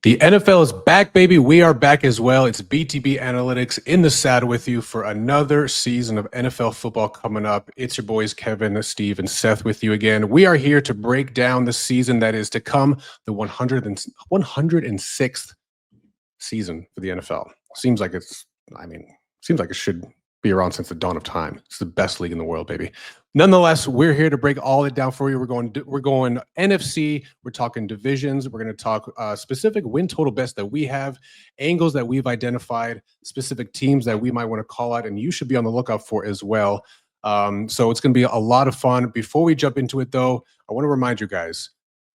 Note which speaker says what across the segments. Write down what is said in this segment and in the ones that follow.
Speaker 1: The NFL is back, baby. We are back as well. It's BTB Analytics in the saddle with you for another season of NFL football coming up. It's your boys, Kevin, Steve, and Seth with you again. We are here to break down the season that is to come, the 106th season for the NFL. Seems like it should be around since the dawn of time. It's the best league in the world, baby. Nonetheless, we're here to break all it down for you. We're going NFC. We're talking divisions. We're going to talk specific win total bets that we have, angles that we've identified, specific teams that we might want to call out, and you should be on the lookout for as well. So it's going to be a lot of fun. Before we jump into it, though, I want to remind you guys,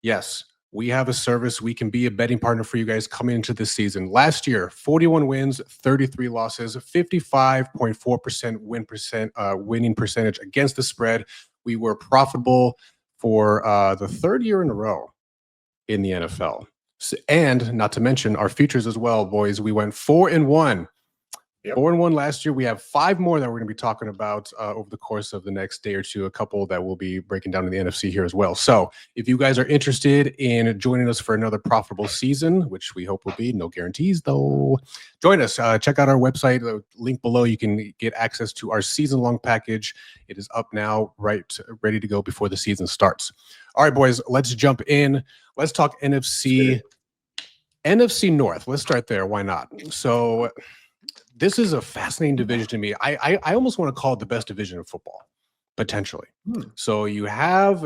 Speaker 1: yes, we have a service. We can be a betting partner for you guys coming into this season. Last year, 41 wins, 33 losses, 55.4% winning percentage against the spread. We were profitable for the third year in a row in the NFL. And not to mention our futures as well, boys. We went 4-1. Yep. 4-1 last year. We have 5 more that we're going to be talking about over the course of the next day or two, a couple that we'll be breaking down in the NFC here as well. So if you guys are interested in joining us for another profitable season, which we hope will be, no guarantees though, join us. Check out our website, the link below. You can get access to our season-long package. It is up now, ready to go before the season starts. All right, boys, let's jump in. Let's talk NFC North. Let's start there. Why not? So this is a fascinating division to me. I almost want to call it the best division of football, potentially. So you have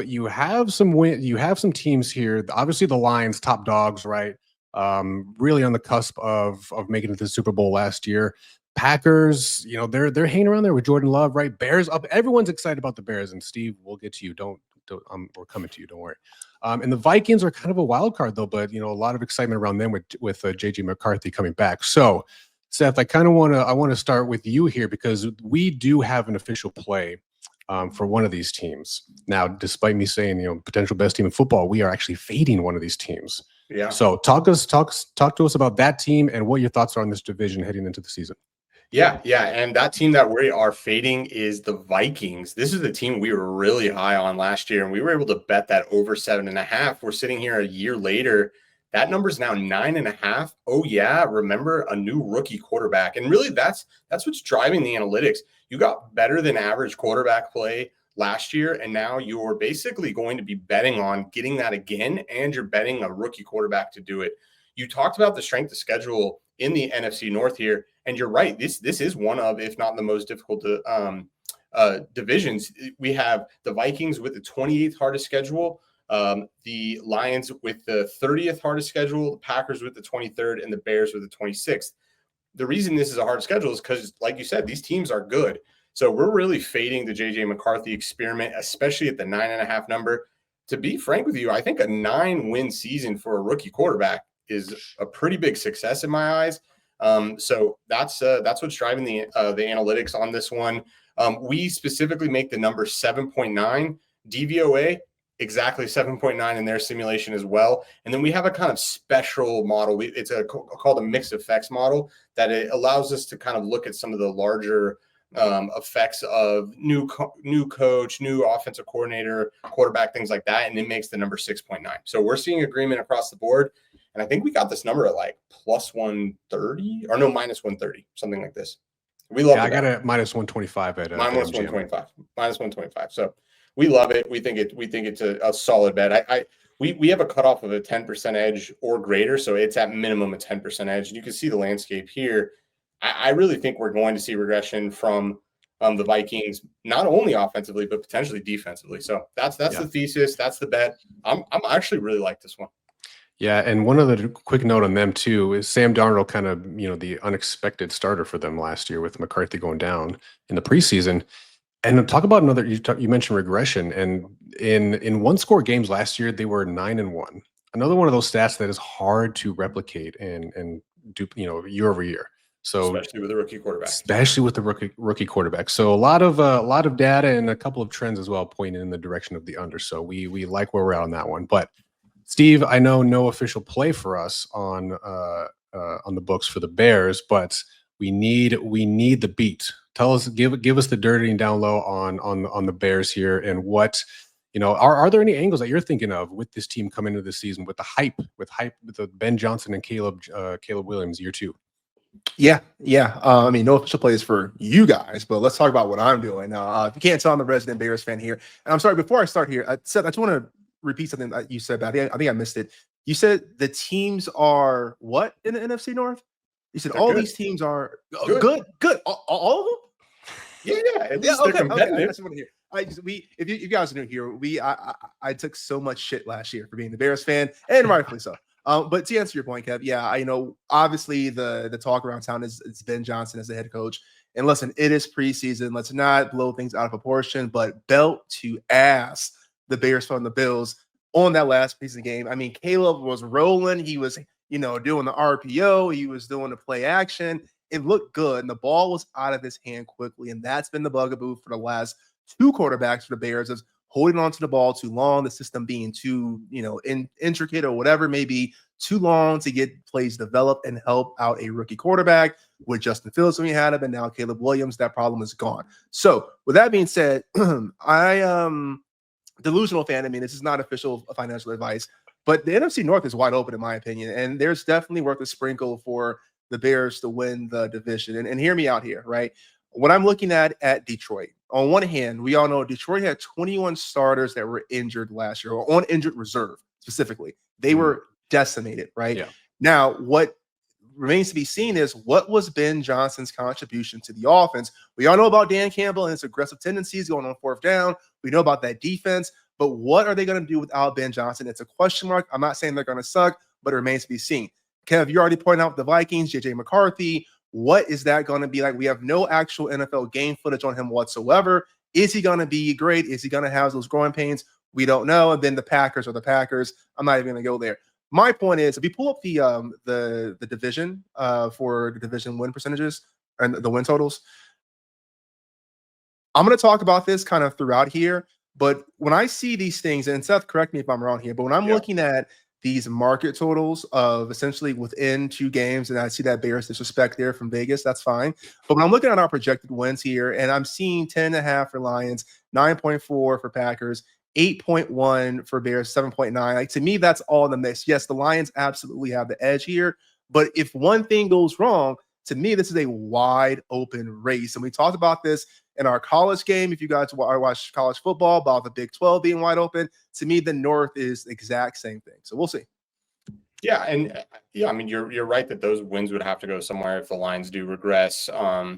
Speaker 1: some teams here. Obviously, the Lions, top dogs, right? Really on the cusp of making it to the Super Bowl last year. Packers, they're hanging around there with Jordan Love, right? Bears up. Everyone's excited about the Bears, and Steve, we'll get to you. We're coming to you. Don't worry. And the Vikings are kind of a wild card though, but a lot of excitement around them with JJ McCarthy coming back. So, Seth, I want to start with you here because we do have an official play for one of these teams. Now, despite me saying, potential best team in football, we are actually fading one of these teams. Yeah. So talk to us about that team and what your thoughts are on this division heading into the season.
Speaker 2: Yeah. And that team that we are fading is the Vikings. This is the team we were really high on last year, and we were able to bet that over 7.5. We're sitting here a year later. That number is now 9.5. Oh yeah, remember, a new rookie quarterback, and really that's what's driving the analytics. You got better than average quarterback play last year, and now you're basically going to be betting on getting that again, and you're betting a rookie quarterback to do it. You talked about the strength of schedule in the NFC North here, and you're right. This is one of, if not the most difficult divisions. We have the Vikings with the 28th hardest schedule. The Lions with the 30th hardest schedule, the Packers with the 23rd, and the Bears with the 26th. The reason this is a hard schedule is because, like you said, these teams are good. So we're really fading the JJ McCarthy experiment, especially at the 9.5 number. To be frank with you, I think a 9-win season for a rookie quarterback is a pretty big success in my eyes. So that's what's driving the analytics on this one. We specifically make the number 7.9 DVOA. Exactly 7.9 in their simulation as well. And then we have a kind of special model. It's called a mixed effects model that it allows us to kind of look at some of the larger effects of new coach, new offensive coordinator, quarterback, things like that. And it makes the number 6.9. So we're seeing agreement across the board. And I think we got this number at like plus 130 or no, minus 130, something like this. We love it.
Speaker 1: I got a minus 125 at
Speaker 2: minus 125. Minus 125. So we love it. We think it's a solid bet. We have a cutoff of a 10% edge or greater, so it's at minimum a 10% edge. And you can see the landscape here. I really think we're going to see regression from the Vikings, not only offensively but potentially defensively. So that's the thesis. That's the bet. I'm actually really like this one.
Speaker 1: Yeah, and one other quick note on them too is Sam Darnold, kind of the unexpected starter for them last year with McCarthy going down in the preseason. And talk about another. You mentioned regression, and in one-score games last year, they were 9-1. Another one of those stats that is hard to replicate and do year over year. So
Speaker 2: especially with the rookie quarterback.
Speaker 1: Rookie quarterback. So a lot of data and a couple of trends as well pointing in the direction of the under. So we like where we're at on that one. But Steve, I know no official play for us on the books for the Bears, but we need the beat. Tell us, give us the dirty and down low on the Bears here, and what are there any angles that you're thinking of with this team coming into the season with the hype with the Ben Johnson and Caleb Williams year 2?
Speaker 3: Yeah. I mean, no official plays for you guys, but let's talk about what I'm doing. If you can't tell, I'm a resident Bears fan here. And I'm sorry, before I start here, Seth, I just want to repeat something that you said, but I think I missed it. You said the teams are what in the NFC North? You said all these teams are good. All of them?
Speaker 2: Yeah. At least they're competitive.
Speaker 3: I just want to hear. If you guys are new here, I took so much shit last year for being the Bears fan, and rightfully so. But to answer your point, Kev, yeah, obviously the talk around town is it's Ben Johnson as the head coach. And listen, it is preseason. Let's not blow things out of proportion, but belt to ass the Bears from the Bills on that last preseason game. I mean, Caleb was rolling. He was, doing the RPO. He was doing the play action. It looked good, and the ball was out of his hand quickly. And that's been the bugaboo for the last 2 quarterbacks for the Bears, is holding on to the ball too long, the system being too, intricate or whatever, maybe too long to get plays developed and help out a rookie quarterback. With Justin Fields when we had him, and now Caleb Williams, that problem is gone. So with that being said, I am delusional fan. I mean, this is not official financial advice, but the NFC North is wide open in my opinion, and there's definitely worth a sprinkle for the Bears to win the division. And hear me out here, right? What I'm looking at Detroit, on one hand, we all know Detroit had 21 starters that were injured last year, or on injured reserve specifically. They were decimated, right?
Speaker 1: Yeah.
Speaker 3: Now, what remains to be seen is what was Ben Johnson's contribution to the offense. We all know about Dan Campbell and his aggressive tendencies going on 4th down. We know about that defense, but what are they going to do without Ben Johnson? It's a question mark. I'm not saying they're going to suck, but it remains to be seen. Kev, you already pointed out the Vikings, JJ McCarthy. What is that going to be like? We have no actual NFL game footage on him whatsoever. Is he going to be great? Is he going to have those growing pains? We don't know. And then the Packers are the Packers. I'm not even going to go there. My point is, if you pull up the division for the division win percentages and the win totals, I'm going to talk about this kind of throughout here. But when I see these things, and Seth, correct me if I'm wrong here, but when I'm looking at these market totals of essentially within 2 games, and I see that Bears disrespect there from Vegas, that's fine. But when I'm looking at our projected wins here, and I'm seeing 10.5 for Lions, 9.4 for Packers, 8.1 for Bears, 7.9. Like, to me, that's all in the mix. Yes, the Lions absolutely have the edge here, but if one thing goes wrong, to me, this is a wide open race. And we talked about this in our college game. If you guys watch college football, about the Big 12 being wide open, to me, the North is the exact same thing. So we'll see.
Speaker 2: Yeah, and I mean, you're right that those wins would have to go somewhere if the Lions do regress. I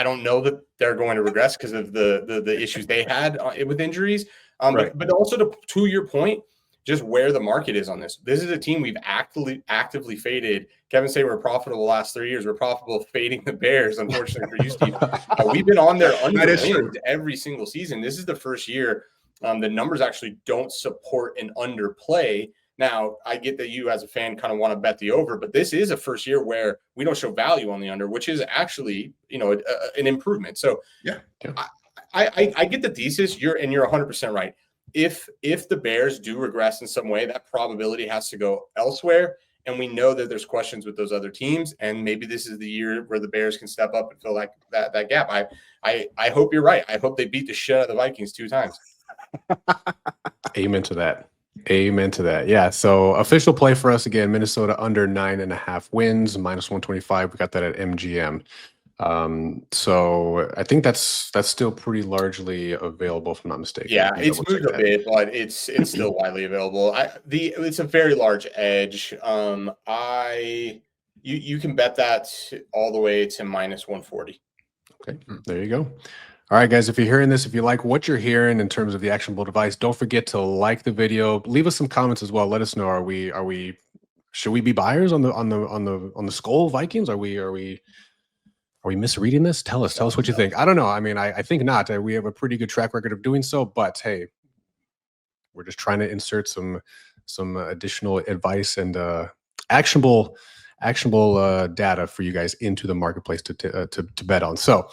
Speaker 2: don't know that they're going to regress because of the issues they had with injuries.
Speaker 3: Right.
Speaker 2: But also to your point, just where the market is on this. This is a team we've actively faded. Kevin say we're profitable the last 3 years. We're profitable fading the Bears, unfortunately for you, Steve. We've been on their under wins every single season. This is the first year the numbers actually don't support an underplay. Now, I get that you as a fan kind of want to bet the over, but this is a first year where we don't show value on the under, which is actually, an improvement. So
Speaker 3: yeah,
Speaker 2: I get the thesis. You're 100% right. If the Bears do regress in some way, that probability has to go elsewhere. And we know that there's questions with those other teams. And maybe this is the year where the Bears can step up and fill that gap. I hope you're right. I hope they beat the shit out of the Vikings 2 times.
Speaker 1: Amen to that. Amen to that. Yeah. So official play for us again, Minnesota under 9.5 wins, -125. We got that at MGM. So I think that's still pretty largely available, if I'm not mistaken.
Speaker 2: Yeah, it's moved a bit, but it's still widely available. It's a very large edge. You can bet that all the way to -140.
Speaker 1: Okay, there you go. All right, guys, if you're hearing this, if you like what you're hearing in terms of the actionable device, don't forget to like the video. Leave us some comments as well. Let us know, should we be buyers on the Skull Vikings? Are we misreading this? Tell us what you think. I don't know. I mean, I think not. We have a pretty good track record of doing so, but hey, we're just trying to insert some additional advice and actionable data for you guys into the marketplace to bet on. So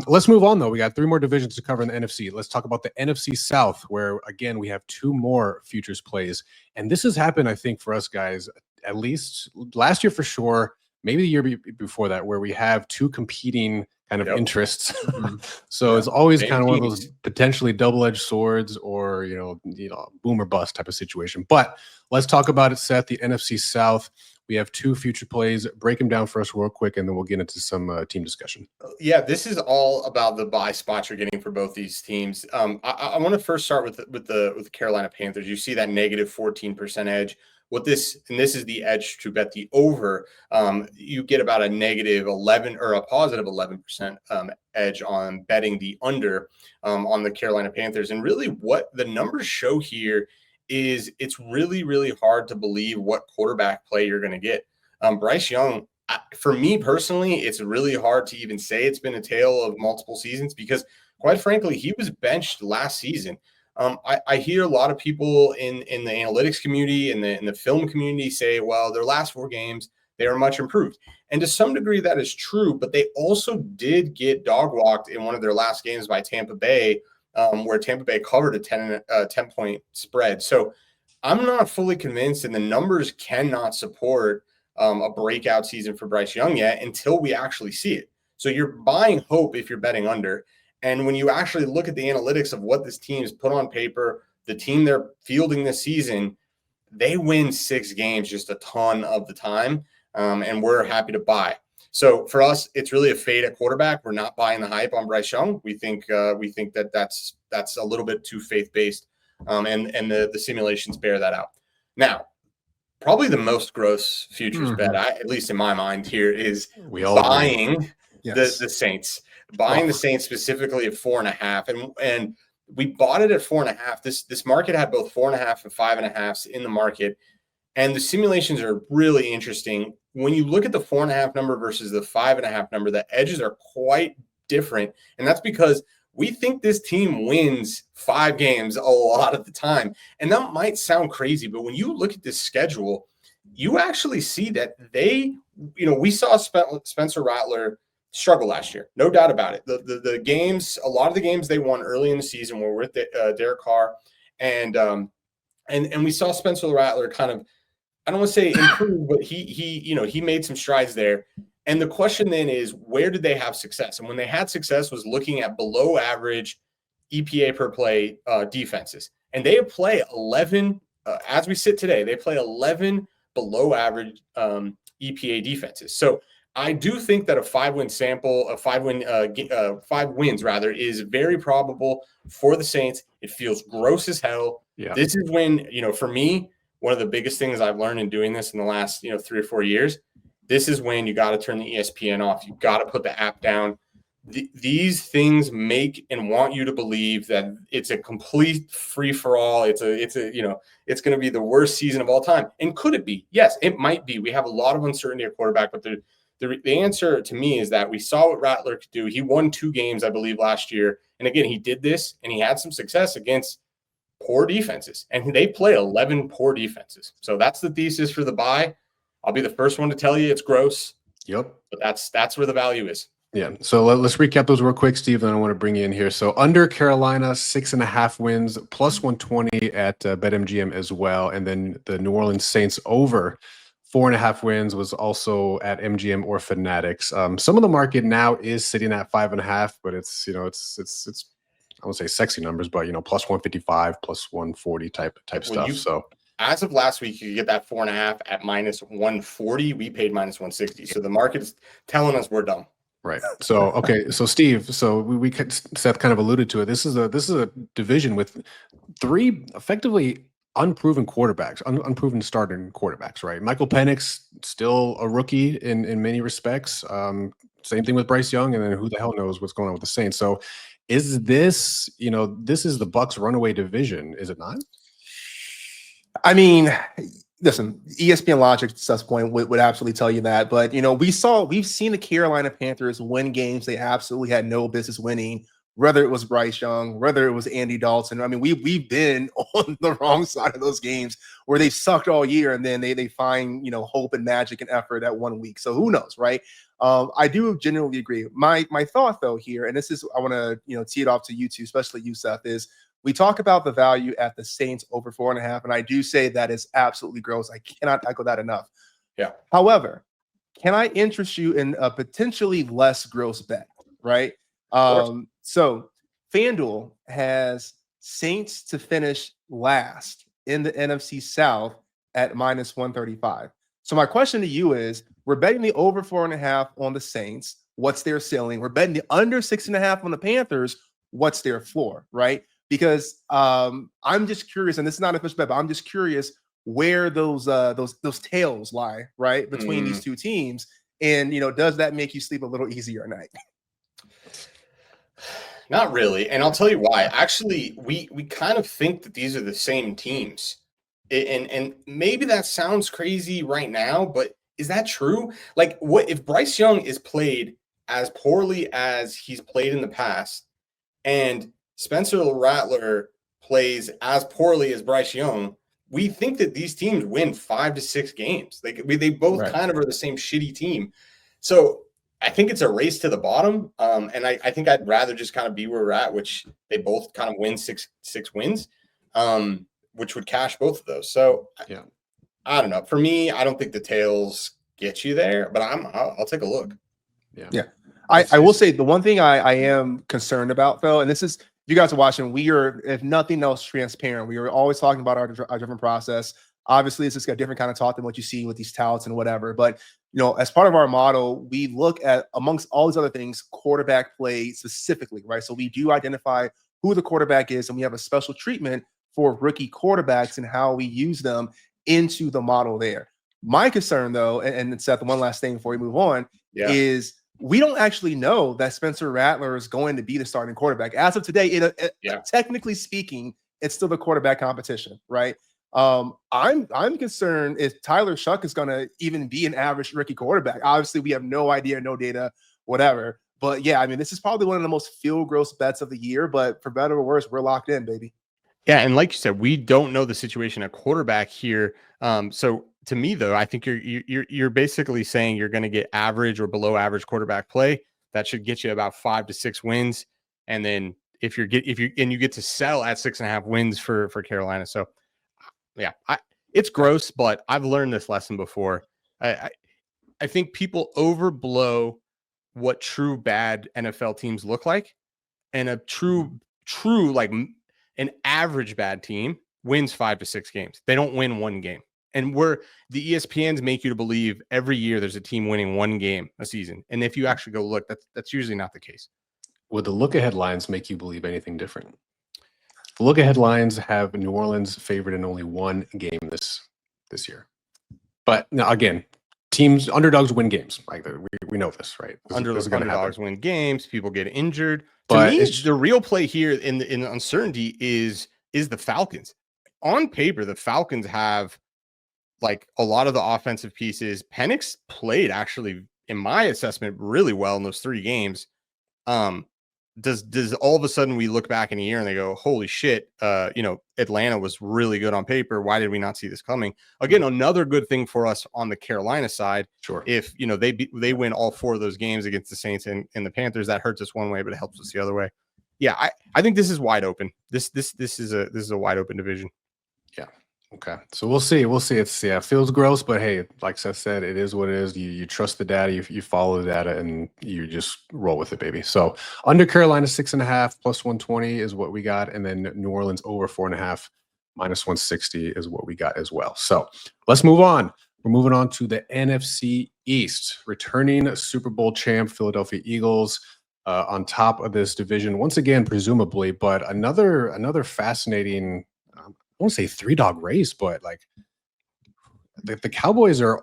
Speaker 1: let's move on, though. We got 3 more divisions to cover in the NFC. Let's talk about the NFC South, where, again, we have 2 more futures plays. And this has happened, I think, for us guys, at least last year for sure, maybe the year before that, where we have 2 competing kind of interests.
Speaker 3: Mhm.
Speaker 1: So
Speaker 2: Yeah.
Speaker 1: it's always
Speaker 2: Same
Speaker 1: kind of one of those
Speaker 2: teams.
Speaker 1: potentially double-edged swords, or boom or bust type of situation. But let's talk about it, Seth. The NFC South. We have 2 future plays. Break them down for us real quick, and then we'll get into some team discussion.
Speaker 2: Yeah, this is all about the buy spots you're getting for both these teams. I want to first start with the Carolina Panthers. You see that negative 14% edge. This is the edge to bet the over. You get about a negative 11 or a positive 11% edge on betting the under on the Carolina Panthers. And really, what the numbers show here is it's really, really hard to believe what quarterback play you're going to get. Bryce Young, for me personally, it's really hard to even say it's been a tale of multiple seasons because, quite frankly, he was benched last season. I hear a lot of people in the analytics community and in the film community say, well, their last 4 games, they are much improved. And to some degree, that is true, but they also did get dog walked in one of their last games by Tampa Bay, where Tampa Bay covered a 10-point spread. So I'm not fully convinced, and the numbers cannot support a breakout season for Bryce Young yet until we actually see it. So you're buying hope if you're betting under. And when you actually look at the analytics of what this team has put on paper, the team they're fielding this season, they win 6 games just a ton of the time, and we're happy to buy. So for us, it's really a fade at quarterback. We're not buying the hype on Bryce Young. We think that that's a little bit too faith-based, and the simulations bear that out. Now, probably the most gross futures bet, at least in my mind here, is buying the Saints. Buying the Saints specifically at 4.5, and we bought it at 4.5. This market had both 4.5 and 5.5s in the market, and the simulations are really interesting. When you look at the 4.5 number versus the 5.5 number, the edges are quite different, and that's because we think this team wins 5 games a lot of the time. And that might sound crazy, but when you look at this schedule, you actually see that we saw Spencer Rattler struggle last year. No doubt about it. The games, a lot of the games they won early in the season were with Derek Carr. And we saw Spencer Rattler kind of, I don't want to say improve, but he made some strides there. And the question then is, where did they have success? And when they had success was looking at below average EPA per play defenses. And they play 11, as we sit today, they play 11 below average EPA defenses. So I do think that a 5-win sample, 5 wins rather, is very probable for the Saints. It feels gross as hell. Yeah. This is when, for me, one of the biggest things I've learned in doing this in the last, 3 or 4 years, this is when you got to turn the ESPN off. You got to put the app down. These things make and want you to believe that it's a complete free for all. It's going to be the worst season of all time. And could it be? Yes, it might be. We have a lot of uncertainty at quarterback, but the answer to me is that we saw what Rattler could do. He won 2 games, I believe, last year. And again, he did this and he had some success against poor defenses. And they play 11 poor defenses. So that's the thesis for the buy. I'll be the first one to tell you it's gross. Yep. But that's where the value is.
Speaker 1: Yeah. So let's recap those real quick, Steve. Then I want to bring you in here. So under Carolina, 6.5 wins, plus 120 at BetMGM as well. And then the New Orleans Saints over 4.5 wins was also at MGM or Fanatics. Some of the market now is sitting at 5.5, but it's I won't say sexy numbers, but plus 155, plus 140 type stuff. So
Speaker 2: as of last week, you could get that 4.5 at minus 140. We paid minus 160. So the market is telling us we're dumb.
Speaker 1: Right. So, okay. So Steve, Seth kind of alluded to it. This is a division with 3 effectively unproven quarterbacks, unproven starting quarterbacks, right? Michael Penix, still a rookie in many respects. Same thing with Bryce Young. And then who the hell knows what's going on with the Saints. So is this, this is the Bucs runaway division, is it not?
Speaker 3: I mean, listen, ESPN Logic to Seth's point would absolutely tell you that. But, we've seen the Carolina Panthers win games they absolutely had no business winning, whether it was Bryce Young, whether it was Andy Dalton. I mean, we've been on the wrong side of those games where they sucked all year and then they find, hope and magic and effort at 1 week. So who knows, right? I do genuinely agree. My thought, though, here, and this is, I want to, tee it off to you two, especially you, Seth, is we talk about the value at the Saints over 4.5, and I do say that is absolutely gross. I cannot echo that enough.
Speaker 2: Yeah.
Speaker 3: However, can I interest you in a potentially less gross bet? right? So FanDuel has Saints to finish last in the NFC South at -135. So my question to you is, we're betting the over 4.5 on the Saints. What's their ceiling? We're betting the under 6.5 on the Panthers. What's their floor, right? Because I'm just curious, and this is not a official bet, but I'm just curious where those tails lie, right, between these two teams. And, does that make you sleep a little easier at night?
Speaker 2: Not really. And I'll tell you why. Actually, we kind of think that these are the same teams. And maybe that sounds crazy right now, but is that true? Like, what if Bryce Young is played as poorly as he's played in the past, and Spencer Rattler plays as poorly as Bryce Young? We think that these teams win 5 to 6 games. They both kind of are the same shitty team. So I think it's a race to the bottom. And I think I'd rather just kind of be where we're at, which they both kind of win six wins, which would cash both of those. So
Speaker 1: yeah,
Speaker 2: I don't know. For me, I don't think the tails get you there, but I'll take a look.
Speaker 3: Yeah. I will say the one thing I am concerned about, though, and this is, if you guys are watching, we are, if nothing else, transparent. We are always talking about our different process. Obviously, it's just a different kind of talk than what you see with these touts and whatever. But, as part of our model, we look at, amongst all these other things, quarterback play specifically, right? So we do identify who the quarterback is, and we have a special treatment for rookie quarterbacks and how we use them into the model there. My concern, though, and Seth, one last thing before we move on, is we don't actually know that Spencer Rattler is going to be the starting quarterback. As of today, technically speaking, it's still the quarterback competition, right? I'm concerned if Tyler Shuck is going to even be an average rookie quarterback. Obviously, we have no idea, no data, whatever. But yeah, I mean, this is probably one of the most field gross bets of the year. But for better or worse, we're locked in, baby.
Speaker 4: Yeah, and like you said, we don't know the situation at quarterback here. So to me, though, I think you're basically saying you're going to get average or below average quarterback play. That should get you about 5 to 6 wins, and then if you get to sell at 6.5 wins for Carolina. So yeah, it's gross, but I've learned this lesson before. I think people overblow what true bad NFL teams look like, and a true like an average bad team wins 5 to 6 games. They don't win one game. And the ESPNs make you to believe every year there's a team winning one game a season. And if you actually go look, that's usually not the case.
Speaker 1: Would the look-ahead lines make you believe anything different? The look-ahead lines have New Orleans favored in only one game this year. But now, again, underdogs win games. Like we know this, right?
Speaker 4: Underdogs win games. People get injured.
Speaker 1: But
Speaker 4: to me, the real play here in the uncertainty is the Falcons. On paper, the Falcons have like a lot of the offensive pieces. Penix played actually, in my assessment, really well in those 3 games. Does all of a sudden we look back in a year and they go, holy shit, Atlanta was really good on paper. Why did we not see this coming? Again, another good thing for us on the Carolina side.
Speaker 1: Sure.
Speaker 4: If they win all 4 of those games against the Saints and the Panthers, that hurts us one way, but it helps us the other way. Yeah, I think this is wide open. This is a wide open division.
Speaker 1: Yeah. Okay. So we'll see. It feels gross, but hey, like Seth said, it is what it is. You trust the data, you follow the data, and you just roll with it, baby. So under Carolina 6.5 plus 120 is what we got, and then New Orleans over 4.5 minus 160 is what we got as well. So let's move on. We're moving on to the NFC East, returning Super Bowl champ Philadelphia Eagles on top of this division once again, presumably, but another fascinating. I won't say 3-dog race, but like the Cowboys are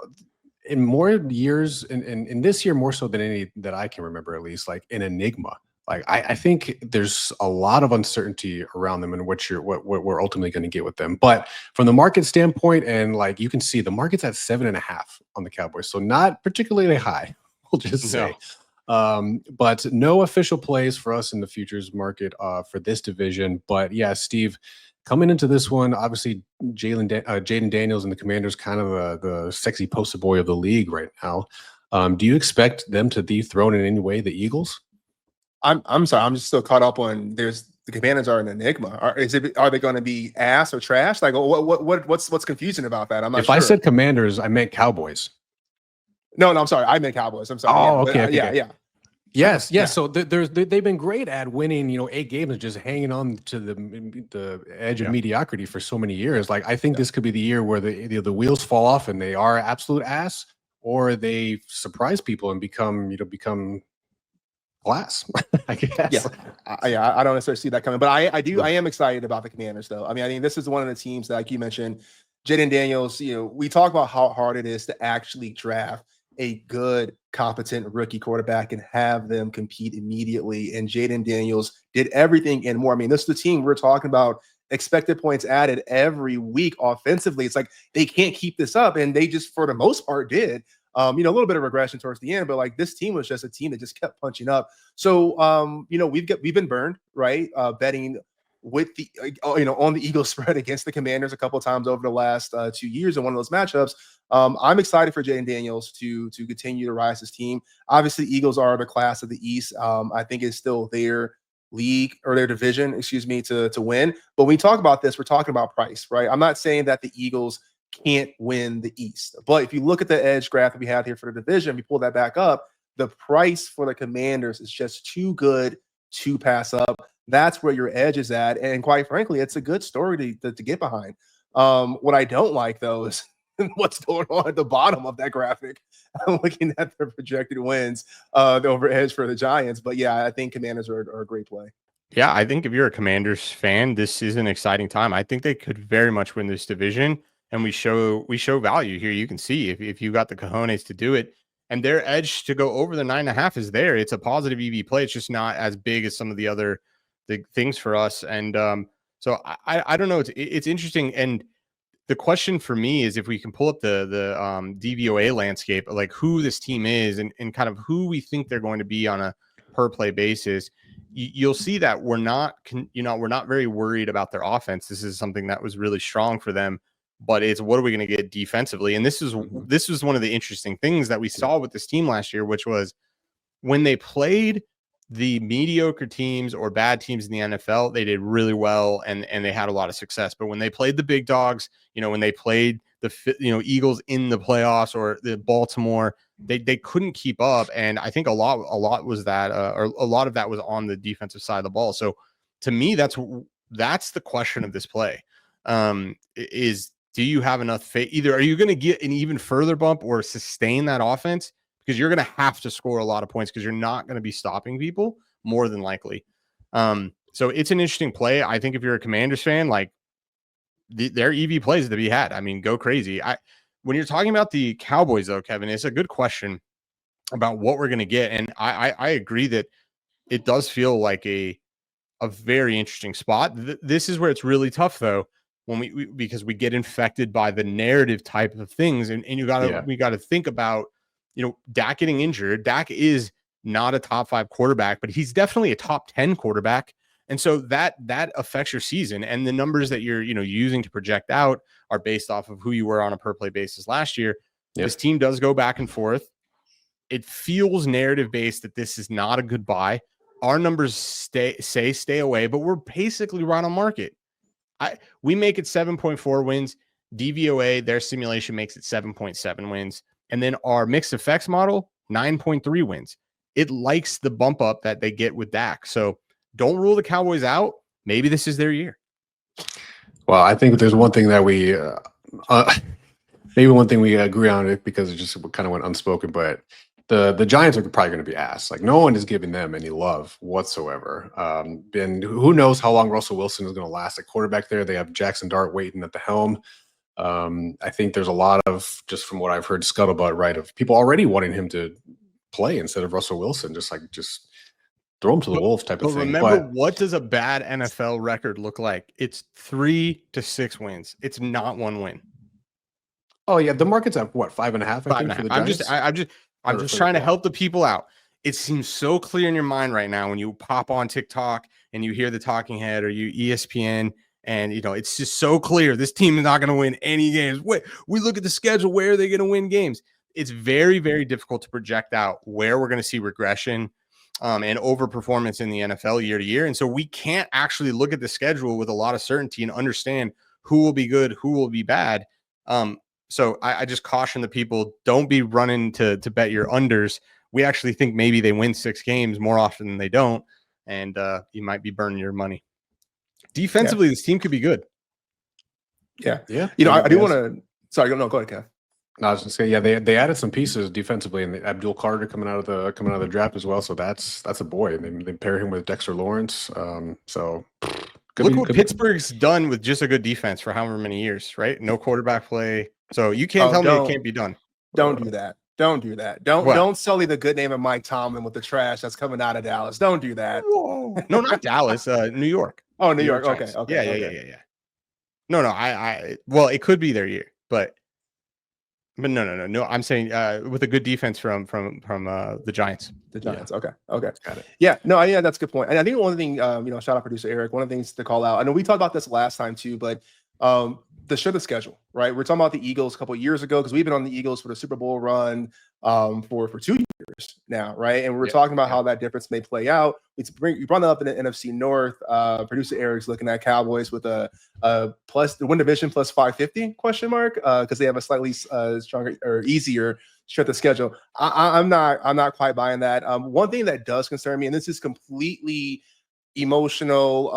Speaker 1: in more years in this year more so than any that I can remember, at least, like an enigma. Like I think there's a lot of uncertainty around them and what we're ultimately going to get with them. But from the market standpoint, and like you can see, the market's at 7.5 on the Cowboys, so not particularly high. We'll just say. But no official plays for us in the futures market for this division. But yeah, Steve. Coming into this one, obviously, Jaden Daniels and the Commanders kind of the sexy poster boy of the league right now. Do you expect them to dethrone in any way the Eagles?
Speaker 3: I'm sorry, I'm just still caught up on the Commanders are an enigma. Are they going to be ass or trash? Like what's confusing about that? I'm not sure.
Speaker 1: If I said Commanders, I meant Cowboys.
Speaker 3: No, I'm sorry, I meant Cowboys. I'm sorry.
Speaker 1: Oh,
Speaker 3: yeah,
Speaker 1: okay.
Speaker 3: Yeah.
Speaker 1: Yes, yes.
Speaker 3: Yeah.
Speaker 1: So they've been great at winning, 8 games and just hanging on to the edge of
Speaker 4: Yeah.
Speaker 1: mediocrity for so many years. Like I think this could be the year where the wheels fall off and they are absolute ass, or they surprise people and become glass. I guess.
Speaker 3: I don't necessarily see that coming, but I am excited about the Commanders though. I mean, I think this is one of the teams that, like you mentioned, Jaden Daniels, we talk about how hard it is to actually draft a good, competent rookie quarterback and have them compete immediately. And Jaden Daniels did everything and more. I mean, this is the team we're talking about, expected points added every week offensively. It's like they can't keep this up. And they just, for the most part, did. A little bit of regression towards the end, but like this team was just a team that just kept punching up. So, we've been burned, right? Betting with the, on the Eagles spread against the Commanders a couple of times over the last 2 years in one of those matchups. I'm excited for Jaden Daniels to continue to rise his team. Obviously, Eagles are the class of the East. I think it's still their league or their division, to win. But when we talk about this, we're talking about price, right? I'm not saying that the Eagles can't win the East, but if you look at the edge graph that we have here for the division, we pull that back up, the price for the Commanders is just too good to pass up. That's where your edge is at. And quite frankly, it's a good story to get behind. What I don't like, though, is what's going on at the bottom of that graphic. I'm looking at the projected wins, the over edge for the Giants. But yeah, I think Commanders are a great play.
Speaker 4: Yeah, I think if you're a Commanders fan, this is an exciting time. I think they could very much win this division, and we show value here. You can see if you got the cojones to do it, and their edge to go over the 9.5 is there. It's a positive EV play. It's just not as big as some of the other things for us. And so I don't know. It's interesting. And the question for me is if we can pull up the DVOA landscape, like who this team is and kind of who we think they're going to be on a per play basis. You'll see that we're not very worried about their offense. This is something that was really strong for them, but it's what are we going to get defensively? And this was one of the interesting things that we saw with this team last year, which was when they played the mediocre teams or bad teams in the NFL, they did really well and they had a lot of success. But when they played the big dogs, when they played the Eagles in the playoffs or the Baltimore, they couldn't keep up. And I think a lot was that, or a lot of that was on the defensive side of the ball. So to me, that's the question of this play. Is do you have enough faith? Either are you going to get an even further bump or sustain that offense? Because you're going to have to score a lot of points because you're not going to be stopping people more than likely. So it's an interesting play. I think if you're a Commanders fan, like their EV plays to be had. I mean, go crazy. When you're talking about the Cowboys, though, Kevin, it's a good question about what we're going to get. And I agree that it does feel like a very interesting spot. This is where it's really tough, though, when because we get infected by the narrative type of things. And we got to think about, Dak getting injured. Dak is not a top 5 quarterback, but he's definitely a top 10 quarterback. And so that affects your season, and the numbers that you're, using to project out are based off of who you were on a per play basis last year. Yep. This team does go back and forth. It feels narrative based that this is not a good buy. Our numbers stay away, but we're basically right on market. We make it 7.4 wins. DVOA, their simulation makes it 7.7 wins. And then our mixed effects model, 9.3 wins. It likes the bump up that they get with Dak. So don't rule the Cowboys out. Maybe this is their year.
Speaker 1: Well, I think there's one thing that we agree on it because it just kind of went unspoken, but the Giants are probably going to be asked. Like no one is giving them any love whatsoever. And who knows how long Russell Wilson is going to last at quarterback there. They have Jackson Dart waiting at the helm. I think there's a lot of, just from what I've heard, scuttlebutt, right, of people already wanting him to play instead of Russell Wilson, just throw him to the wolves type of thing.
Speaker 4: Remember, what does a bad NFL record look like? It's 3 to 6 wins. It's not 1 win.
Speaker 1: Oh yeah, the market's at what, 5.5? I think for the Giants.
Speaker 4: I'm just trying to help the people out. It seems so clear in your mind right now when you pop on TikTok and you hear the talking head or you ESPN, and it's just so clear this team is not going to win any games. Wait, we look at the schedule. Where are they going to win games? It's very, very difficult to project out where we're going to see regression and overperformance in the NFL year to year. And so we can't actually look at the schedule with a lot of certainty and understand who will be good, who will be bad. So I just caution the people, don't be running to bet your unders we actually think maybe they win 6 games more often than they don't, and you might be burning your money. Defensively, this team could be good.
Speaker 3: Yeah.
Speaker 1: Yeah.
Speaker 3: You know, I do
Speaker 1: Yes.
Speaker 3: want to. Sorry, no, go ahead, Kev.
Speaker 1: No, I was gonna say, yeah, they added some pieces defensively, and Abdul Carter coming out of the draft as well. So that's a boy. They pair him with Dexter Lawrence. So
Speaker 4: Look what Pittsburgh's done with just a good defense for however many years, right? No quarterback play, so you can't tell me it can't be done.
Speaker 3: Don't do that. Don't do that. Don't sully the good name of Mike Tomlin with the trash that's coming out of Dallas. Don't do that.
Speaker 4: Whoa. No, not Dallas. New York.
Speaker 3: Oh, New York.
Speaker 4: Giants.
Speaker 3: Okay.
Speaker 4: Yeah. No. I well, it could be their year, but no. I'm saying with a good defense from the Giants.
Speaker 3: The Giants.
Speaker 1: Yeah.
Speaker 3: Okay.
Speaker 1: Got it.
Speaker 3: Yeah. No. Yeah, that's a good point. And I think one thing, shout out producer Eric. One of the things to call out. I know we talked about this last time too, but the schedule, right? We're talking about the Eagles a couple of years ago because we've been on the Eagles for the Super Bowl run for 2 years now, right? And we were talking about how that difference may play out. You brought that up in the NFC North. Producer Eric's looking at Cowboys with a plus the win division plus 550 question mark because they have a slightly stronger or easier strength of schedule. I'm not quite buying that. One thing that does concern me, and this is completely emotional,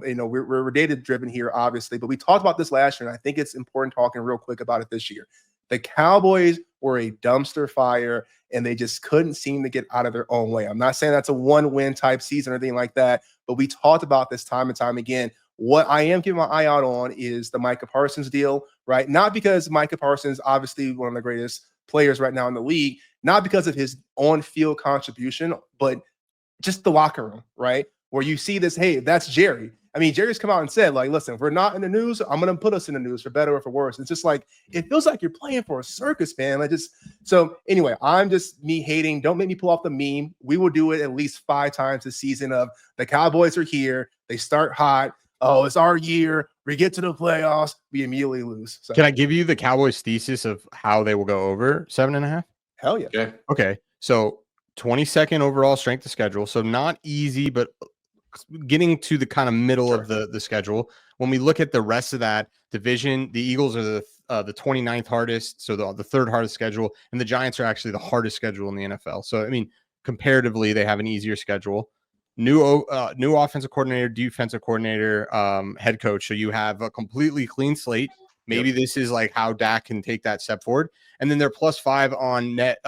Speaker 3: we're data driven here, obviously, but we talked about this last year, and I think it's important talking real quick about it this year. The Cowboys were a dumpster fire, and they just couldn't seem to get out of their own way. I'm not saying that's a 1-win type season or anything like that, but we talked about this time and time again. What I am keeping my eye out on is the Micah Parsons deal, right? Not because Micah Parsons, obviously one of the greatest players right now in the league, not because of his on-field contribution, but just the locker room, right? Where you see this, hey, that's Jerry. I mean, Jerry's come out and said, like, listen, if we're not in the news, I'm going to put us in the news for better or for worse. It's just like, it feels like you're playing for a circus, man. So anyway, I'm just me hating. Don't make me pull off the meme. We will do it at least 5 times this season of the Cowboys are here. They start hot. Oh, it's our year. We get to the playoffs. We immediately lose. So,
Speaker 4: can I give you the Cowboys thesis of how they will go over 7.5?
Speaker 3: Hell yeah.
Speaker 4: Okay. So 22nd overall strength of schedule. So not easy, but getting to the kind of middle of the schedule. When we look at the rest of that division, the Eagles are the 29th hardest, so the third hardest schedule, and the Giants are actually the hardest schedule in the NFL. So I mean, comparatively, they have an easier schedule. New offensive coordinator, defensive coordinator, head coach. So you have a completely clean slate. Maybe this is like how Dak can take that step forward. And then they're +5 on net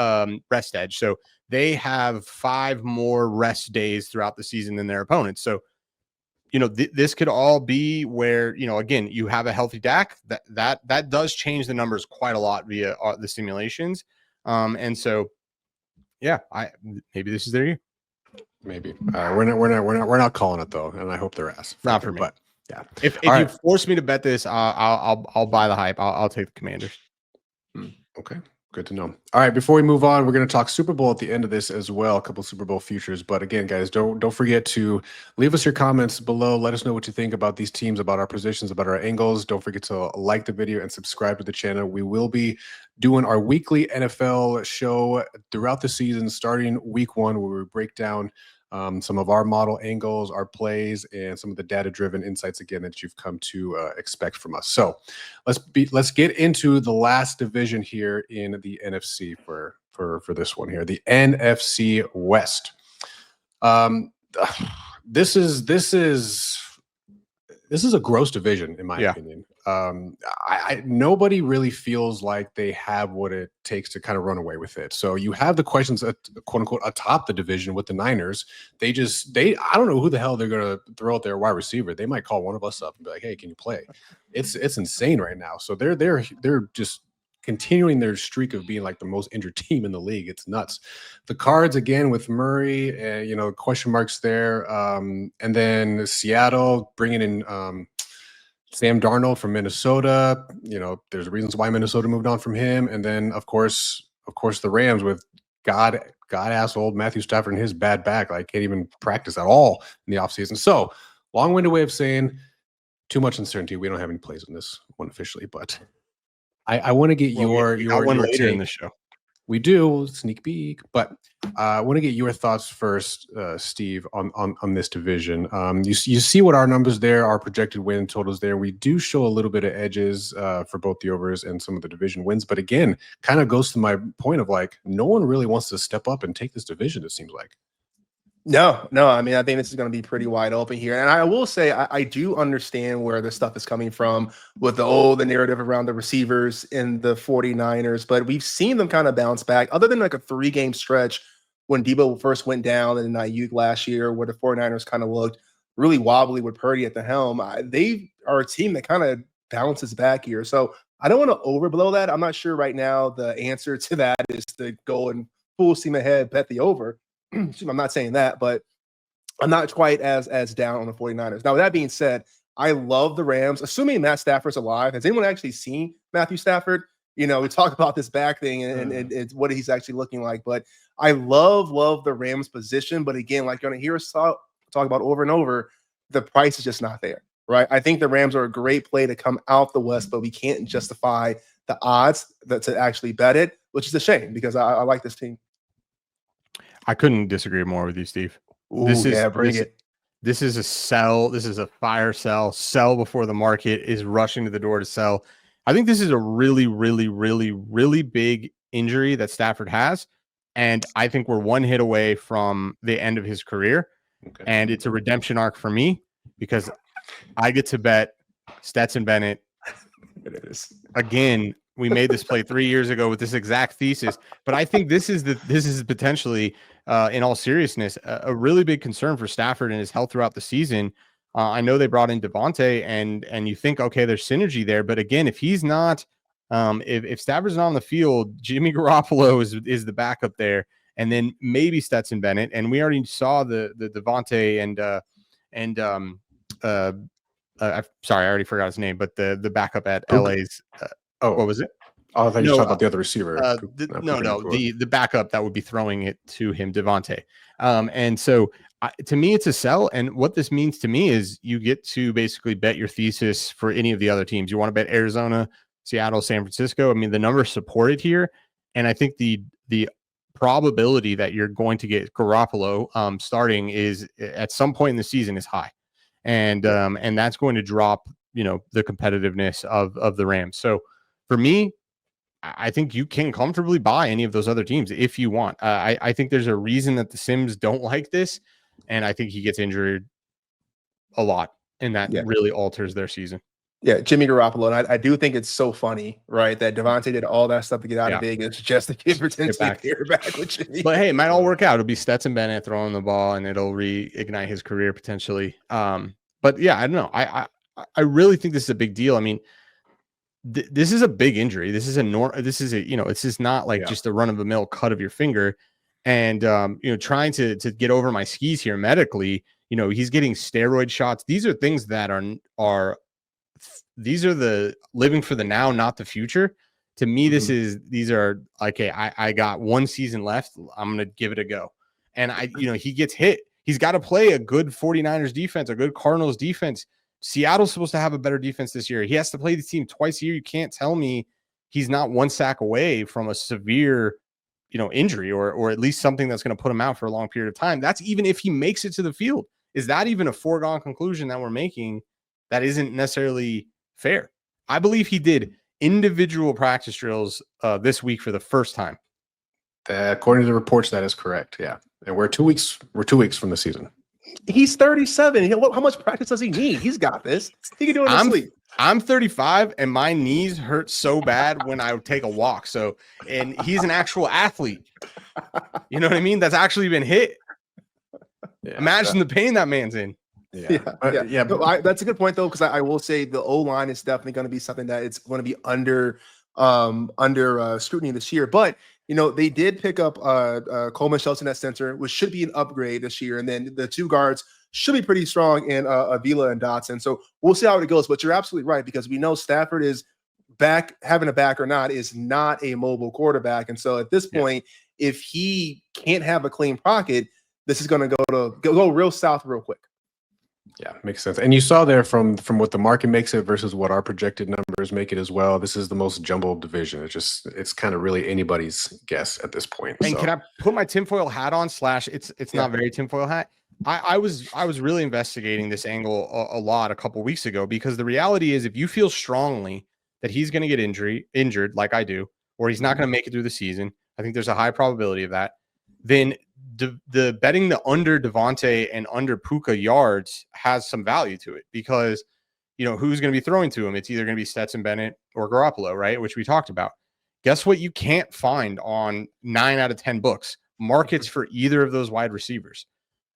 Speaker 4: rest edge. So they have 5 more rest days throughout the season than their opponents. So, this could all be where, again, you have a healthy Dak that does change the numbers quite a lot via the simulations. And so, yeah, maybe this is their year.
Speaker 1: Maybe we're not calling it though, and I hope they're ass.
Speaker 4: Not for me.
Speaker 1: But yeah,
Speaker 4: if you force me to bet this, I'll buy the hype. I'll take the Commanders.
Speaker 1: Okay. Good to know. All right, before we move on, we're going to talk Super Bowl at the end of this as well, a couple Super Bowl futures. But again, guys, don't forget to leave us your comments below. Let us know what you think about these teams, about our positions, about our angles. Don't forget to like the video and subscribe to the channel. We will be doing our weekly NFL show throughout the season, starting week 1, where we break down some of our model angles, our plays, and some of the data-driven insights again that you've come to expect from us. So let's get into the last division here in the NFC for this one here, the NFC West. This is a gross division in my opinion. Nobody really feels like they have what it takes to kind of run away with it. So you have the questions quote unquote atop the division with the Niners. I don't know who the hell they're going to throw out their wide receiver. They might call one of us up and be like, hey, can you play? It's insane right now. So they're just continuing their streak of being like the most injured team in the league. It's nuts. The Cards again with Murray, question marks there. And then Seattle bringing in Sam Darnold from Minnesota. There's reasons why Minnesota moved on from him. And then of course the Rams with God ass old Matthew Stafford and his bad back. Like can't even practice at all in the offseason. So long-winded way of saying too much uncertainty. We don't have any plays on this one officially, but I want to get your
Speaker 4: later
Speaker 1: take
Speaker 4: in the show.
Speaker 1: We do, sneak peek, but I want to get your thoughts first, Steve, on this division. You see what our numbers there, our projected win totals there. We do show a little bit of edges for both the overs and some of the division wins, but again, kind of goes to my point of like, no one really wants to step up and take this division, it seems like.
Speaker 3: No. I mean, I think this is going to be pretty wide open here. And I will say, I do understand where the stuff is coming from with the narrative around the receivers in the 49ers, but we've seen them kind of bounce back other than like a 3-game stretch when Debo first went down and Ayuk last year, where the 49ers kind of looked really wobbly with Purdy at the helm. They are a team that kind of bounces back here. So I don't want to overblow that. I'm not sure right now the answer to that is to go and full steam ahead, bet the over. I'm not saying that, but I'm not quite as down on the 49ers. Now, with that being said, I love the Rams, assuming Matt Stafford's alive. Has anyone actually seen Matthew Stafford? We talk about this back thing and what he's actually looking like, but I love the Rams position. But again, like you're going to hear us talk about over and over, the price is just not there, right? I think the Rams are a great play to come out the West, but we can't justify the odds to actually bet it, which is a shame because I like this team.
Speaker 4: I couldn't disagree more with you, Steve.
Speaker 3: Ooh,
Speaker 4: this is
Speaker 3: it.
Speaker 4: This is a sell. This is a fire sell. Sell before the market is rushing to the door to sell. I think this is a really, really, really, really big injury that Stafford has. And I think we're one hit away from the end of his career. Okay. And it's a redemption arc for me because I get to bet Stetson Bennett.
Speaker 3: It is.
Speaker 4: Again, we made this play 3 years ago with this exact thesis, but I think this is potentially, in all seriousness, a really big concern for Stafford and his health throughout the season. I know they brought in Devontae, and you think, okay, there's synergy there, but again, if he's not, if Stafford's not on the field, Jimmy Garoppolo is the backup there, and then maybe Stetson Bennett, and we already saw the Devontae I'm sorry, I already forgot his name, but the backup at LA's. What was it?
Speaker 1: Oh, I thought you were talking about the other receiver.
Speaker 4: The backup that would be throwing it to him, Devontae. And so to me, it's a sell. And what this means to me is you get to basically bet your thesis for any of the other teams. You want to bet Arizona, Seattle, San Francisco. I mean, the numbers support it here. And I think the probability that you're going to get Garoppolo starting is at some point in the season is high. And that's going to drop, the competitiveness of the Rams. So for me, I think you can comfortably buy any of those other teams if you want. I think there's a reason that the Sims don't like this, and I think he gets injured a lot, and that really alters their season.
Speaker 3: Yeah, Jimmy Garoppolo, and I do think it's so funny, right, that Devontae did all that stuff to get out of Vegas just to get potentially clear back with Jimmy.
Speaker 4: But hey, it might all work out. It'll be Stetson Bennett throwing the ball, and it'll reignite his career potentially. But yeah, I don't know. I really think this is a big deal. I mean, this is a big injury. This is this is not like just a run of the mill cut of your finger. And trying to get over my skis here medically, he's getting steroid shots. These are things that are these are the living for the now, not the future. To me, these are okay. I got one season left. I'm gonna give it a go. And he gets hit. He's got to play a good 49ers defense, a good Cardinals defense. Seattle's supposed to have a better defense this year. He has to play the team twice a year. You can't tell me he's not one sack away from a severe, injury or at least something that's going to put him out for a long period of time. That's even if he makes it to the field. Is that even a foregone conclusion that we're making that isn't necessarily fair? I believe he did individual practice drills this week for the first time.
Speaker 1: According to the reports, that is correct. Yeah. And we're 2 weeks from the season.
Speaker 3: He's 37. How much practice does he need? He's got this. He can do it in sleep.
Speaker 4: I'm 35 and my knees hurt so bad when I take a walk. So, and he's an actual athlete. You know what I mean? That's actually been hit. Yeah, imagine the pain that man's in.
Speaker 3: But that's a good point though, because I will say the O-line is definitely going to be something that it's going to be under scrutiny this year. But they did pick up Coleman Shelton at center, which should be an upgrade this year. And then the two guards should be pretty strong in Avila and Dotson. So we'll see how it goes. But you're absolutely right, because we know Stafford is back, having a back or not, is not a mobile quarterback. And so at this point, if he can't have a clean pocket, this is going to go real south real quick.
Speaker 1: Yeah, makes sense. And you saw there from what the market makes it versus what our projected numbers make it as well. This is the most jumbled division. It's kind of really anybody's guess at this point.
Speaker 4: And
Speaker 1: So
Speaker 4: can I put my tinfoil hat on? Slash, it's not very tinfoil hat. I was really investigating this angle a lot a couple weeks ago, because the reality is, if you feel strongly that he's going to get injured like I do, or he's not going to make it through the season, I think there's a high probability of that. Then the betting the under Devontae and under Puka yards has some value to it, because who's going to be throwing to him? It's either going to be Stetson Bennett or Garoppolo, right? Which we talked about. Guess what? You can't find on 9 out of 10 books markets for either of those wide receivers.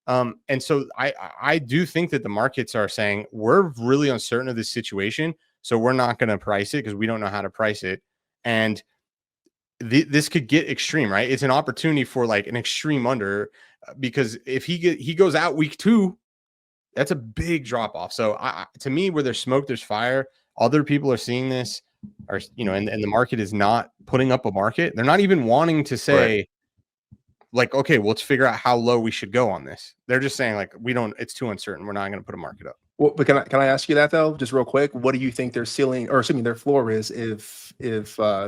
Speaker 4: And so I do think that the markets are saying we're really uncertain of this situation, so we're not going to price it because we don't know how to price it. And this could get extreme, right? It's an opportunity for like an extreme under, because if he goes out week 2, that's a big drop off. So to me, where there's smoke, there's fire. Other people are seeing this, or and the market is not putting up a market. They're not even wanting to say, right, like, okay, well, let's figure out how low we should go on this. They're just saying like, it's too uncertain. We're not going to put a market up.
Speaker 3: Well, but can I ask you that though, just real quick? What do you think their ceiling, or assuming their floor is, if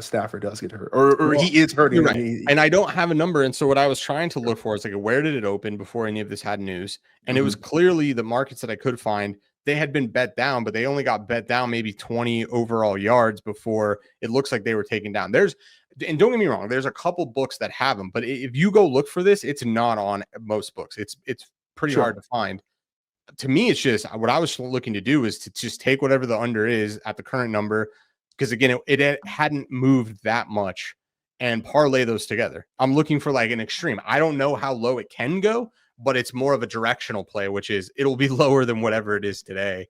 Speaker 3: Stafford does get hurt, or he is hurting?
Speaker 4: Right. And I don't have a number. And so what I was trying to look for is like, where did it open before any of this had news? And it was clearly the markets that I could find. They had been bet down, but they only got bet down maybe 20 overall yards before it looks like they were taken down. And don't get me wrong, there's a couple books that have them, but if you go look for this, it's not on most books. It's pretty hard to find. To me, it's just what I was looking to do is to just take whatever the under is at the current number, because again, it hadn't moved that much, and parlay those together. I'm looking for like an extreme. I don't know how low it can go, but it's more of a directional play, which is it'll be lower than whatever it is today.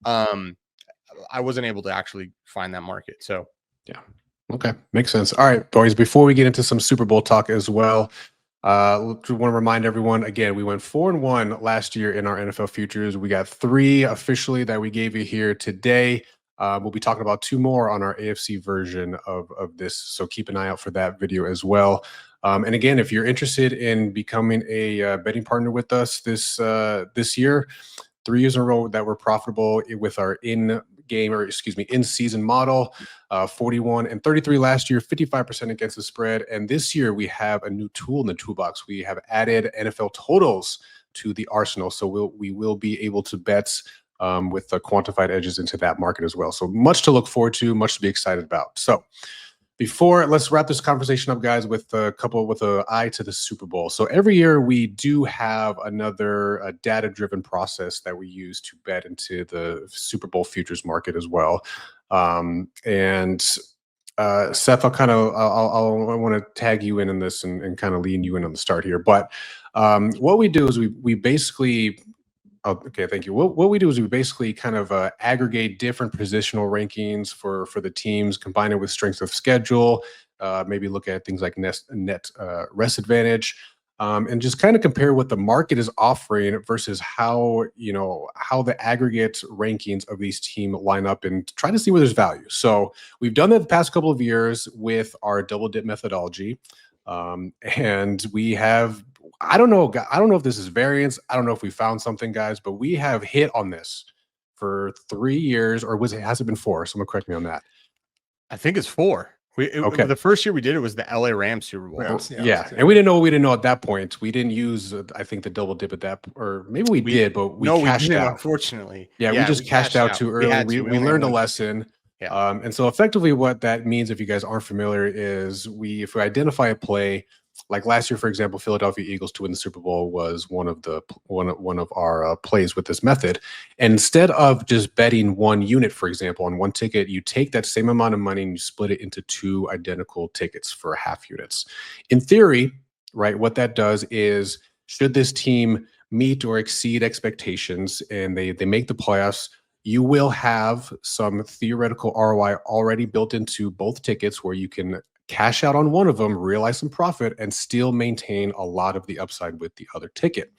Speaker 4: I wasn't able to actually find that market. So
Speaker 1: yeah. Okay. Makes sense. All right, boys, before we get into some Super Bowl talk as well, I want to remind everyone again, we went 4-1 last year in our NFL futures. We got 3 officially that we gave you here today. We'll be talking about 2 more on our AFC version of this. So keep an eye out for that video as well. And again, if you're interested in becoming a betting partner with us this year, 3 years in a row that we're profitable with our in-season model, 41 and 33 last year, 55% against the spread. And this year we have a new tool in the toolbox. We have added NFL totals to the arsenal. So we will be able to bet with the quantified edges into that market as well. So much to look forward to, much to be excited about. So let's wrap this conversation up, guys, with an eye to the Super Bowl. So every year we do have another data-driven process that we use to bet into the Super Bowl futures market as well. And Seth, I want to tag you in this and kind of lean you in on the start here. But what we do is we basically. Okay, thank you. What we do is we basically kind of aggregate different positional rankings for the teams, combine it with strength of schedule, maybe look at things like net rest advantage, and just kind of compare what the market is offering versus how the aggregate rankings of these teams line up, and try to see where there's value. So we've done that the past couple of years with our double dip methodology, and we have. I don't know if this is variance. I don't know if we found something, guys, but we have hit on this for 3 years, or has it been 4? Someone correct me on that.
Speaker 4: I think it's 4. Okay. The first year we did it was the LA Rams Super Bowl.
Speaker 1: Yeah. And we didn't know what we didn't know at that point. We didn't use, I think, the double dip at that, or maybe we did, but we cashed out.
Speaker 4: Unfortunately.
Speaker 1: Yeah, we just cashed out too early. We learned a lesson. Yeah. And so effectively what that means, if you guys aren't familiar, is if we identify a play, like last year, for example, Philadelphia Eagles to win the Super Bowl was one of our plays with this method. And instead of just betting one unit, for example, on one ticket, you take that same amount of money and you split it into 2 identical tickets for half units. In theory, right, what that does is, should this team meet or exceed expectations and they make the playoffs, you will have some theoretical ROI already built into both tickets, where you can cash out on one of them, realize some profit, and still maintain a lot of the upside with the other ticket.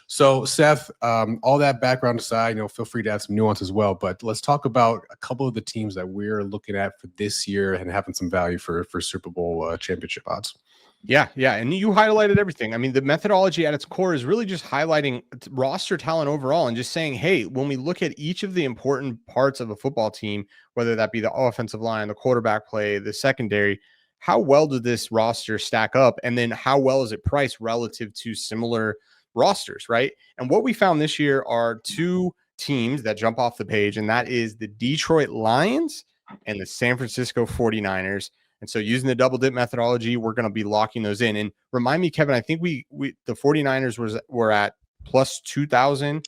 Speaker 1: So Seth, all that background aside, feel free to add some nuance as well, but let's talk about a couple of the teams that we're looking at for this year and having some value for Super Bowl championship odds.
Speaker 4: Yeah, yeah. And you highlighted everything. I mean, the methodology at its core is really just highlighting roster talent overall and just saying, hey, when we look at each of the important parts of a football team, whether that be the offensive line, the quarterback play, the secondary, how well did this roster stack up? And then how well is it priced relative to similar rosters, right? And what we found this year are two teams that jump off the page, and that is the Detroit Lions and the San Francisco 49ers. And so using the double dip methodology, we're going to be locking those in. And remind me, Kevin, I think we the 49ers were at plus 2,000.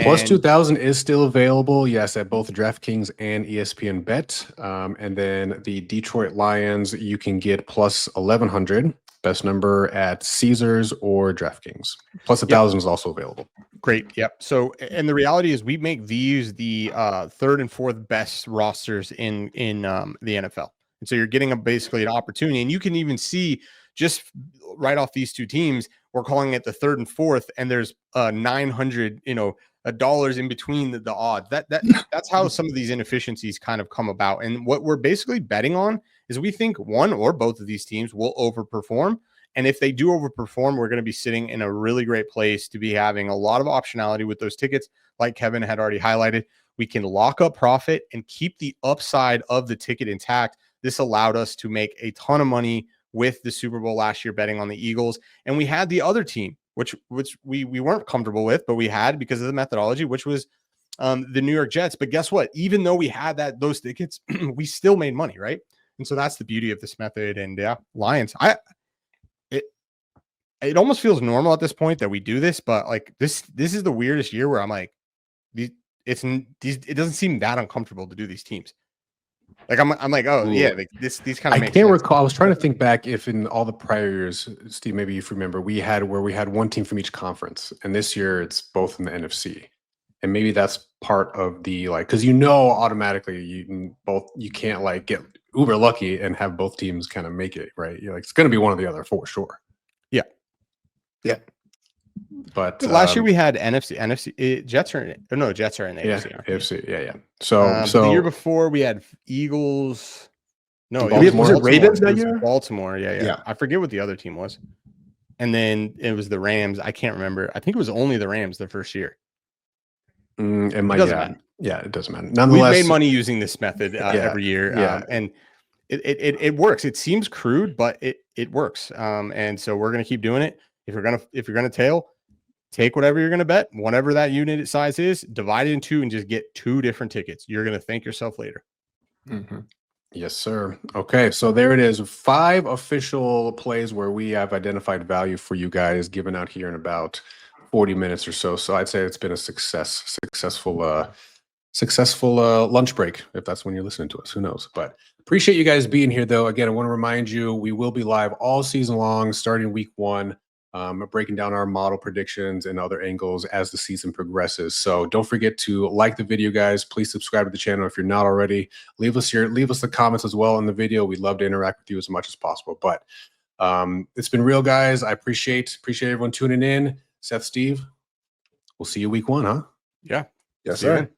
Speaker 1: Plus 2,000 is still available, yes, at both DraftKings and ESPN Bet. And then the Detroit Lions, you can get plus 1,100, best number at Caesars or DraftKings. Plus 1,000 is also available.
Speaker 4: Great. Yep. So, and the reality is we make these the third and fourth best rosters in the NFL. And so you're getting basically an opportunity, and you can even see just right off these two teams, we're calling it the third and fourth, and there's 900, dollars in between the odds. That's how some of these inefficiencies kind of come about. And what we're basically betting on is we think one or both of these teams will overperform. And if they do overperform, we're going to be sitting in a really great place to be having a lot of optionality with those tickets. Like Kevin had already highlighted, we can lock up profit and keep the upside of the ticket intact. This allowed us to make a ton of money with the Super Bowl last year betting on the Eagles. And we had the other team, which we weren't comfortable with, but we had because of the methodology, which was the New York Jets. But guess what? Even though we had those tickets, we still made money, right? And so that's the beauty of this method. And yeah, Lions, it almost feels normal at this point that we do this, but like this is the weirdest year where I'm like, it doesn't seem that uncomfortable to do these teams. Like I'm like, oh yeah, like these kind of.
Speaker 1: I can't recall. I was trying to think back if in all the prior years, Steve, maybe you remember, we had one team from each conference, and this year it's both in the NFC, and maybe that's part of the because automatically you can't like get uber lucky and have both teams kind of make it, right? You're like it's going to be one or the other for sure.
Speaker 3: Yeah.
Speaker 1: But
Speaker 4: last year we had NFC Jets are in the
Speaker 1: AFC.
Speaker 4: AFC.
Speaker 1: Yeah. So
Speaker 4: the year before we had Eagles. No,
Speaker 3: was it Ravens that year?
Speaker 4: Baltimore. Yeah. I forget what the other team was. And then it was the Rams. I can't remember. I think it was only the Rams the first year.
Speaker 1: It doesn't matter. Yeah, it doesn't matter. Nonetheless,
Speaker 4: we made money using this method every year. And it works. It seems crude, but it works. And so we're gonna keep doing it. If you're gonna tail, take whatever you're gonna bet, whatever that unit size is, divide it in two, and just get two different tickets. You're gonna thank yourself later.
Speaker 1: Mm-hmm. Yes, sir. Okay, so there it is. 5 official plays where we have identified value for you guys, given out here in about 40 minutes or so. So I'd say it's been a successful lunch break, if that's when you're listening to us. Who knows? But appreciate you guys being here, though. Again, I want to remind you, we will be live all season long, starting week 1. Breaking down our model predictions and other angles as the season progresses. So don't forget to like the video, guys. Please subscribe to the channel if you're not already. Leave us the comments as well in the video. We'd love to interact with you as much as possible. But it's been real, guys. I appreciate everyone tuning in. Seth, Steve, we'll see you week 1, huh?
Speaker 4: Yeah.
Speaker 3: Yes, sir.